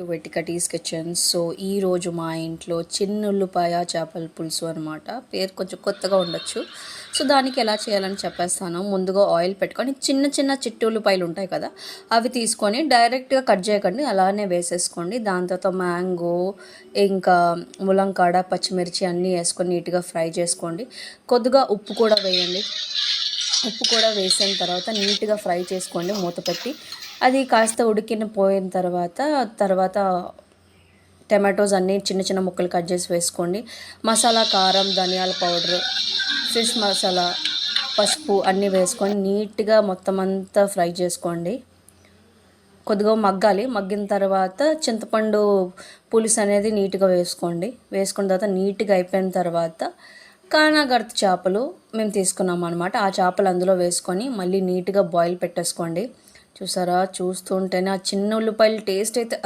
To వెటికటీస్ kitchen. So ఈరోజు మా ఇంట్లో చిన్న ఉల్లిపాయ చేపల పులుసు అనమాట. పేరు కొంచెం కొత్తగా ఉండొచ్చు. సో దానికి ఎలా చేయాలని చెప్పేస్తాను. ముందుగా ఆయిల్ పెట్టుకొని చిన్న చిన్న చిట్టి ఉల్లిపాయలు ఉంటాయి కదా, అవి తీసుకొని డైరెక్ట్గా కట్ చేయకండి, అలానే వేసేసుకోండి. దాని తర్వాత మ్యాంగో, ఇంకా ములంకాడ, పచ్చిమిర్చి అన్నీ వేసుకొని నీట్గా ఫ్రై చేసుకోండి. కొద్దిగా ఉప్పు కూడా వేయండి. ఉప్పు కూడా వేసిన తర్వాత నీట్గా ఫ్రై చేసుకోండి మూత పెట్టి. అది కాస్త ఉడికిన పోయిన తర్వాత టమాటోస్ అన్నీ చిన్న చిన్న ముక్కలు కట్ చేసి వేసుకోండి. మసాలా, కారం, ధనియాల పౌడర్, ఫిష్ మసాలా, పసుపు అన్నీ వేసుకొని నీట్గా మొత్తం అంతా ఫ్రై చేసుకోండి. కొద్దిగా మగ్గాలి. మగ్గిన తర్వాత చింతపండు పులుసు అనేది నీట్గా వేసుకోండి. వేసుకున్న తర్వాత నీట్గా అయిపోయిన తర్వాత కానాగర్త్ చేపలు మేము తీసుకున్నాం అనమాట. ఆ చేపలు అందులో వేసుకొని మళ్ళీ నీట్గా బాయిల్ పెట్టేసుకోండి. చూసారా, చూస్తుంటేనే ఆ చిన్న ఉల్లిపాయల టేస్ట్ అయితే